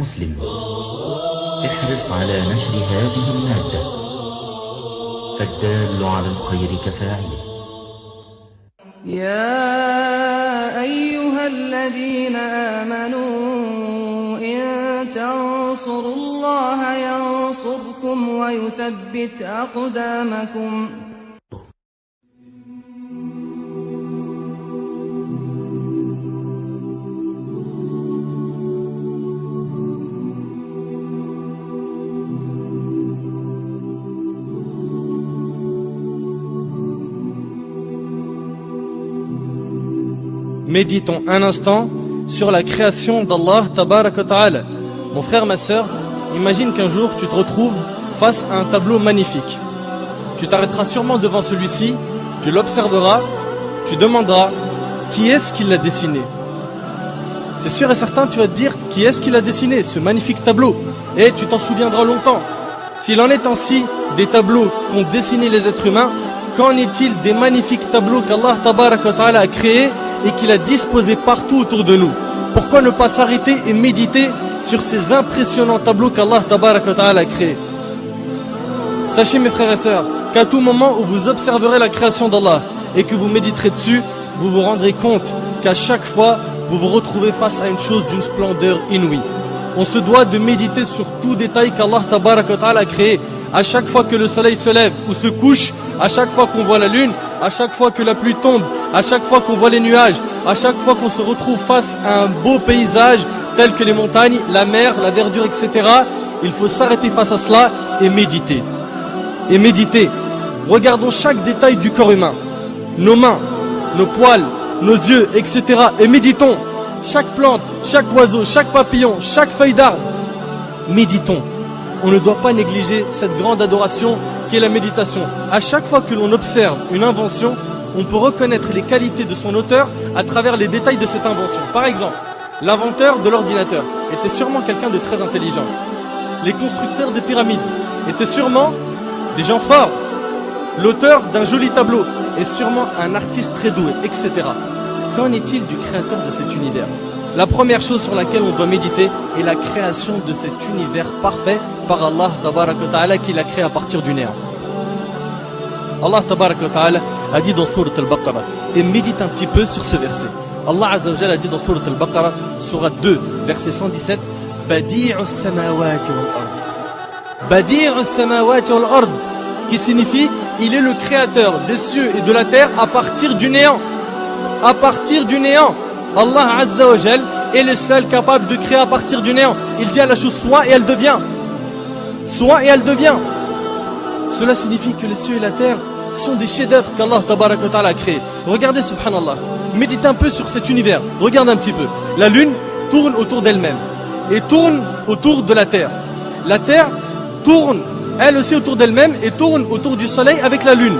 مسلم، احرص على نشر هذه المادة، فالدال على الخير كفاعله. يا أيها الذين آمنوا إن تنصروا الله ينصركم ويثبت أقدامكم. Méditons un instant sur la création d'Allah Tabarak wa Ta'ala. Mon frère, ma sœur, imagine qu'un jour tu te retrouves face à un tableau magnifique. Tu t'arrêteras sûrement devant celui-ci, tu l'observeras, tu demanderas qui est-ce qui l'a dessiné. C'est sûr et certain, tu vas te dire qui est-ce qui l'a dessiné, ce magnifique tableau. Et tu t'en souviendras longtemps. S'il en est ainsi des tableaux qu'ont dessinés les êtres humains, qu'en est-il des magnifiques tableaux qu'Allah Tabarak wa Ta'ala a créés et qu'il a disposés partout autour de nous? Pourquoi ne pas s'arrêter et méditer sur ces impressionnants tableaux qu'Allah Tabarak wa Ta'ala a créés? Sachez mes frères et sœurs qu'à tout moment où vous observerez la création d'Allah et que vous méditerez dessus, vous vous rendrez compte qu'à chaque fois vous vous retrouvez face à une chose d'une splendeur inouïe. On se doit de méditer sur tout détail qu'Allah Tabarak wa Ta'ala a créé. À chaque fois que le soleil se lève ou se couche, à chaque fois qu'on voit la lune, à chaque fois que la pluie tombe, à chaque fois qu'on voit les nuages, à chaque fois qu'on se retrouve face à un beau paysage tel que les montagnes, la mer, la verdure, etc. Il faut s'arrêter face à cela et méditer. Et méditer. Regardons chaque détail du corps humain. Nos mains, nos poils, nos yeux, etc. Et méditons. Chaque plante, chaque oiseau, chaque papillon, chaque feuille d'arbre. Méditons. On ne doit pas négliger cette grande adoration qui est la méditation. À chaque fois que l'on observe une invention, on peut reconnaître les qualités de son auteur à travers les détails de cette invention. Par exemple, l'inventeur de l'ordinateur était sûrement quelqu'un de très intelligent. Les constructeurs des pyramides étaient sûrement des gens forts. L'auteur d'un joli tableau est sûrement un artiste très doué, etc. Qu'en est-il du créateur de cet univers? La première chose sur laquelle on doit méditer est la création de cet univers parfait par Allah Tabarak wa Ta'ala qui l'a créé à partir du néant. Allah Tabarak wa Ta'ala a dit dans Sourate Al-Baqarah, et médite un petit peu sur ce verset. Allah Azza wa Jalla a dit dans Sourate Al-Baqarah, Sourate 2, verset 117, Badi'us samawati wal ard. Badi'us samawati wal ard, qui signifie il est le créateur des cieux et de la terre à partir du néant. À partir du néant. Allah Azza wa Jal est le seul capable de créer à partir du néant. Il dit à la chose soit et elle devient. Soit et elle devient. Cela signifie que les cieux et la terre sont des chefs-d'œuvre qu'Allah Tabarak wa Ta'ala a créés. Regardez subhanallah. Méditez un peu sur cet univers. Regarde un petit peu. La lune tourne autour d'elle-même et tourne autour de la terre. La terre tourne elle aussi autour d'elle-même et tourne autour du soleil avec la lune.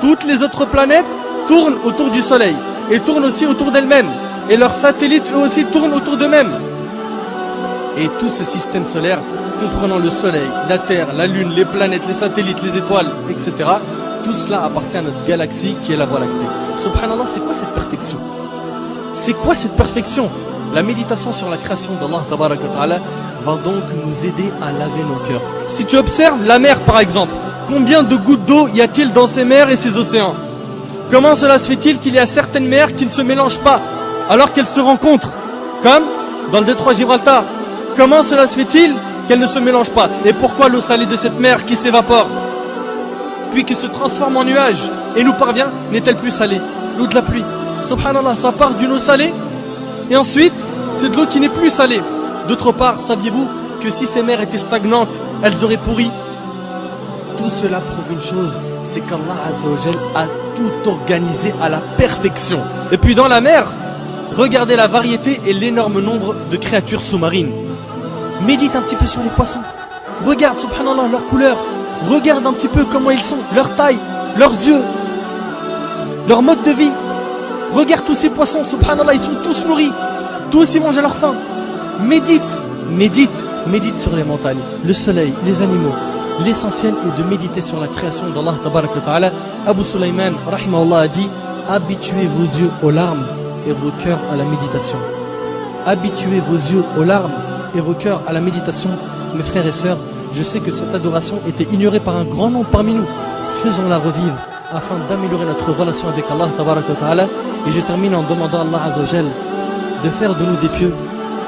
Toutes les autres planètes tournent autour du soleil et tournent aussi autour d'elles-mêmes. Et leurs satellites eux aussi tournent autour d'eux-mêmes. Et tout ce système solaire, comprenant le soleil, la terre, la lune, les planètes, les satellites, les étoiles, etc. Tout cela appartient à notre galaxie qui est la Voie lactée. Subhanallah, c'est quoi cette perfection? C'est quoi cette perfection? La méditation sur la création d'Allah Tabarak wa Ta'ala va donc nous aider à laver nos cœurs. Si tu observes la mer par exemple, combien de gouttes d'eau y a-t-il dans ces mers et ces océans? Comment cela se fait-il qu'il y a certaines mers qui ne se mélangent pas alors qu'elles se rencontrent? Comme dans le détroit Gibraltar. Comment cela se fait-il qu'elles ne se mélangent pas? Et pourquoi l'eau salée de cette mer qui s'évapore puis qui se transforme en nuage et nous parvient n'est-elle plus salée? L'eau de la pluie. Subhanallah, ça part d'une eau salée et ensuite c'est de l'eau qui n'est plus salée. D'autre part, saviez-vous que si ces mers étaient stagnantes, elles auraient pourri? Tout cela prouve une chose, c'est qu'Allah Azza wa Jal a tout organisé à la perfection. Et puis dans la mer, regardez la variété et l'énorme nombre de créatures sous-marines. Médite un petit peu sur les poissons. Regarde, subhanallah, leur couleur. Regarde un petit peu comment ils sont, leur taille, leurs yeux, leur mode de vie. Regarde tous ces poissons, subhanallah, ils sont tous nourris. Tous ils mangent à leur faim. Médite, médite, médite sur les montagnes, le soleil, les animaux. L'essentiel est de méditer sur la création d'Allah Tabarak wa Ta'ala. Abu Sulaiman, rahimahullah, a dit: habituez vos yeux aux larmes et vos cœurs à la méditation. Habituez vos yeux aux larmes et vos cœurs à la méditation. Mes frères et sœurs, je sais que cette adoration était ignorée par un grand nombre parmi nous. Faisons-la revivre afin d'améliorer notre relation avec Allah tabaraka wa ta'ala. Et je termine en demandant à Allah Azza wa Jal de faire de nous des pieux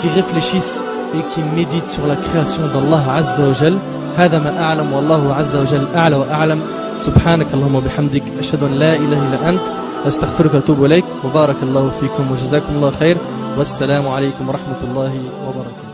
qui réfléchissent et qui méditent sur la création d'Allah Azza wa Jal. هذا ما أعلم والله عز وجل أعلى وأعلم. سبحانك اللهم وبحمدك أشهد أن لا إله إلا أنت أستغفرك وأتوب إليك وبارك الله فيكم وجزاكم الله خير والسلام عليكم ورحمة الله وبركاته.